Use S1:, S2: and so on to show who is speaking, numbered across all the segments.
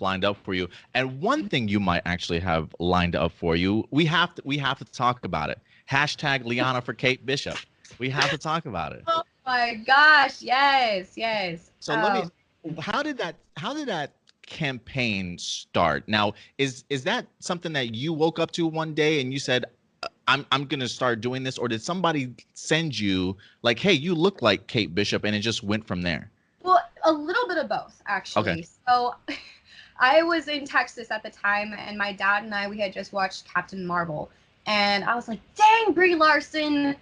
S1: lined up for you. And one thing you might actually have lined up for you, we have to talk about it. Hashtag Liana for Kate Bishop. We have to talk about it.
S2: Oh my gosh, yes, yes.
S1: So how did that campaign start? Now, is that something that you woke up to one day and you said, I'm gonna start doing this, or did somebody send you like, hey, you look like Kate Bishop, and it just went from there?
S2: Well, a little bit of both,
S1: Okay.
S2: actually. So I was in Texas at the time, and my dad and we had just watched Captain Marvel. And I was like, dang, Brie Larson,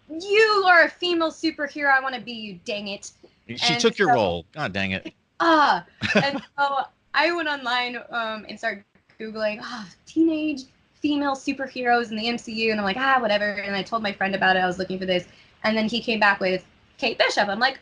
S2: you are a female superhero. I want to be you, dang it.
S1: She
S2: And
S1: took your
S2: so,
S1: role. God dang it.
S2: and so I went online and started Googling teenage female superheroes in the MCU. And I'm like, whatever. And I told my friend about it. I was looking for this. And then he came back with Kate Bishop. I'm like,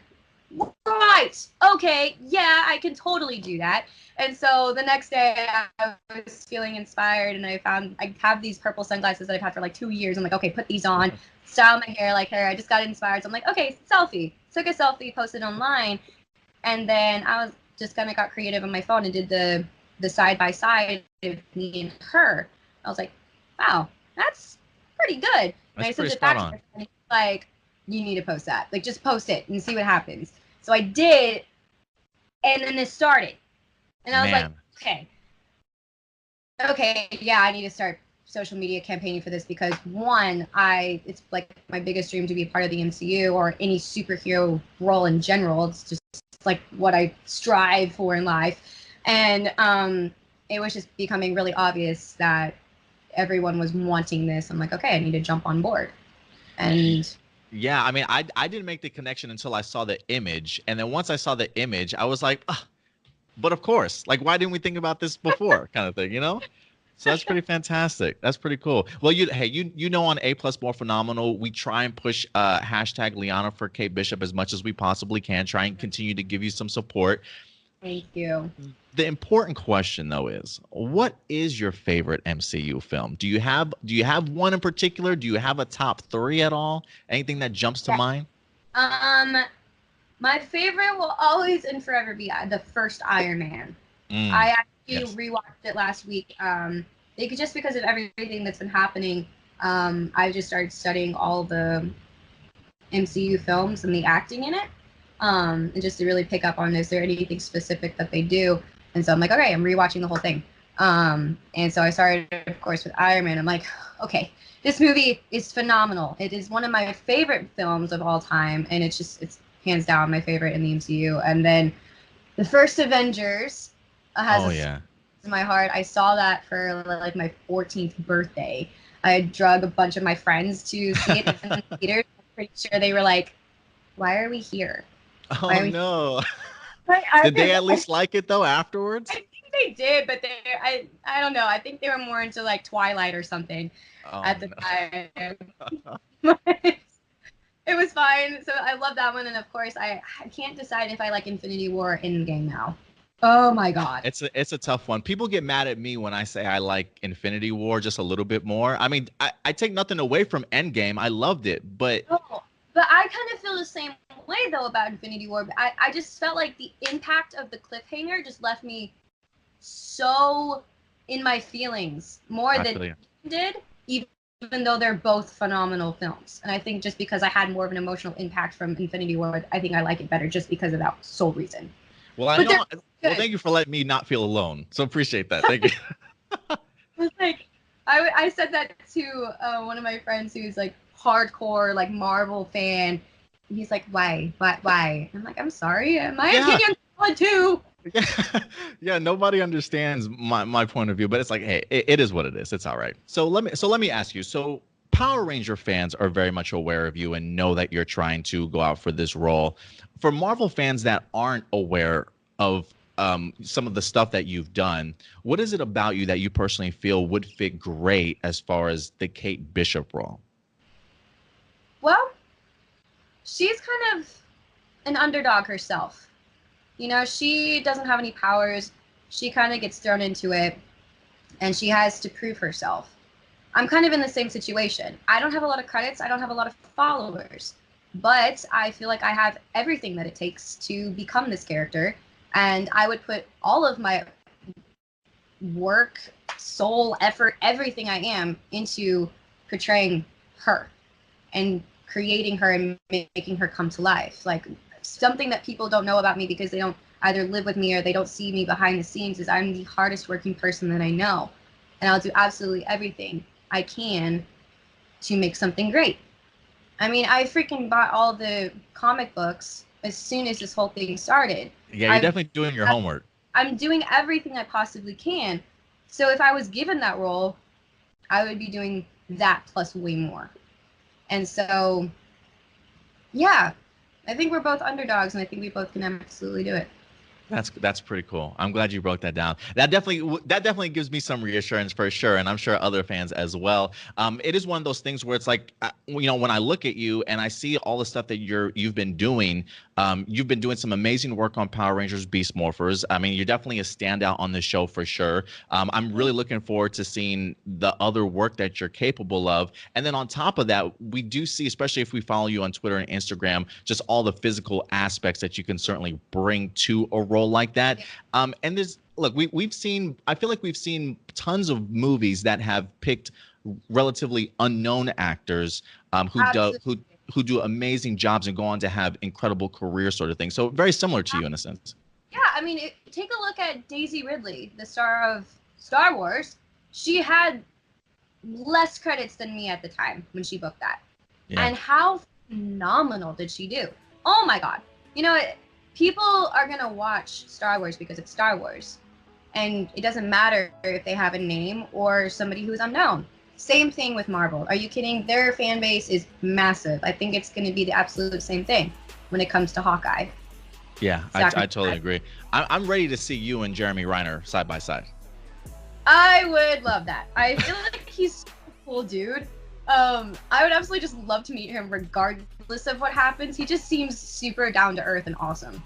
S2: right, okay, yeah, I can totally do that. And so the next day I was feeling inspired, and I have these purple sunglasses that I've had for like 2 years. I'm like, okay, put these on, style my hair like her. I just got inspired. So I'm like, okay, selfie. Took a selfie, posted online, and then I was just kind of got creative on my phone and did the side by side of me and her. I was like, wow, that's pretty good. And
S1: That's
S2: I sent
S1: pretty
S2: it
S1: spot
S2: back to
S1: on.
S2: her, and he's like, you need to post that. Like, just post it and see what happens. So I did, and then it started. And I was like,
S1: Man.
S2: okay, yeah, I need to start social media campaigning for this because one, it's like my biggest dream to be a part of the MCU or any superhero role in general. It's just like what I strive for in life. And it was just becoming really obvious that everyone was wanting this. I'm like, okay, I need to jump on board. And
S1: Yeah, I mean, I didn't make the connection until I saw the image, and then once I saw the image, I was like, but of course, like, why didn't we think about this before, kind of thing, you know? So that's pretty fantastic. That's pretty cool. Well, you know, on A Plus More Phenomenal, we try and push hashtag Liana for Kate Bishop as much as we possibly can. Try and continue to give you some support.
S2: thank you.
S1: The important question though is, what is your favorite MCU film? Do you have one in particular? Do you have a top three at all? Anything that jumps to
S2: Yeah.
S1: mind?
S2: Um, my favorite will always and forever be the first Iron Man.
S1: Mm,
S2: I actually
S1: yes.
S2: rewatched it last week. Just because of everything that's been happening, I just started studying all the MCU films and the acting in it, and just to really pick up on is there anything specific that they do. And so I'm like, okay, I'm rewatching the whole thing. And so I started, of course, with Iron Man. I'm like, okay, this movie is phenomenal. It is one of my favorite films of all time, and it's hands down my favorite in the MCU. And then the first Avengers has
S1: Oh
S2: a
S1: yeah.
S2: in my heart. I saw that for like my 14th birthday. I drug a bunch of my friends to see it in the theater. I'm pretty sure they were like, "Why are we here? Why
S1: Oh
S2: are we?"
S1: no.
S2: I,
S1: Did they at least like it though
S2: I
S1: afterwards?
S2: think they did, but I don't know. I think they were more into like Twilight or something
S1: Oh
S2: at the
S1: no.
S2: time. It was fine. So I love that one, and of course I can't decide if I like Infinity War or Endgame now. Oh my god.
S1: It's a tough one. People get mad at me when I say I like Infinity War just a little bit more. I mean, I take nothing away from Endgame. I loved it, but
S2: Oh, but I kind of feel the same way though about Infinity War. I just felt like the impact of the cliffhanger just left me so in my feelings more
S1: I
S2: than
S1: feel you.
S2: it did, even though they're both phenomenal films. And I think just because I had more of an emotional impact from Infinity War, I think I like it better just because of that sole reason.
S1: Well, I
S2: But they're
S1: know. Well,
S2: good.
S1: thank you for letting me not feel alone. So appreciate that. Thank you.
S2: It's like I said that to one of my friends who's like hardcore like Marvel fan. He's like, why? I'm like, I'm sorry. My
S1: Yeah.
S2: opinion's valid too.
S1: Yeah. Yeah. Nobody understands my point of view, but it's like, hey, it is what it is. It's all right. So let me ask you. So Power Ranger fans are very much aware of you and know that you're trying to go out for this role. For Marvel fans that aren't aware of some of the stuff that you've done, what is it about you that you personally feel would fit great as far as the Kate Bishop role?
S2: Well, she's kind of an underdog herself. You know, she doesn't have any powers. She kind of gets thrown into it, and she has to prove herself. I'm kind of in the same situation. I don't have a lot of credits. I don't have a lot of followers, but I feel like I have everything that it takes to become this character, and I would put all of my work, soul, effort, everything I am into portraying her and creating her and making her come to life. Like, something that people don't know about me because they don't either live with me or they don't see me behind the scenes is I'm the hardest working person that I know. And I'll do absolutely everything I can to make something great. I mean, I freaking bought all the comic books as soon as this whole thing started.
S1: Yeah, you're
S2: I've,
S1: definitely doing your homework.
S2: I'm doing everything I possibly can. So if I was given that role, I would be doing that plus way more. And so, yeah, I think we're both underdogs, and I think we both can absolutely do it.
S1: That's pretty cool. I'm glad you broke that down. That definitely gives me some reassurance for sure, and I'm sure other fans as well. It is one of those things where it's like, when I look at you and I see all the stuff that you've been doing. You've been doing some amazing work on Power Rangers Beast Morphers. I mean, you're definitely a standout on this show for sure. I'm really looking forward to seeing the other work that you're capable of. And then on top of that, we do see, especially if we follow you on Twitter and Instagram, just all the physical aspects that you can certainly bring to a role like that. And there's look, we've seen. I feel like we've seen tons of movies that have picked relatively unknown actors who do amazing jobs and go on to have incredible careers, sort of thing. So very similar to you in a sense.
S2: Yeah, I mean, take a look at Daisy Ridley, the star of Star Wars. She had less credits than me at the time when she booked that.
S1: Yeah.
S2: And how phenomenal did she do? Oh my God. You know, people are going to watch Star Wars because it's Star Wars. And it doesn't matter if they have a name or somebody who's unknown. Same thing with Marvel. Are you kidding? Their fan base is massive. I think it's going to be the absolute same thing when it comes to Hawkeye.
S1: Yeah, I totally agree. I'm ready to see you and Jeremy Renner side by side.
S2: I would love that. I feel like he's so cool, dude. I would absolutely just love to meet him regardless of what happens. He just seems super down to earth and awesome.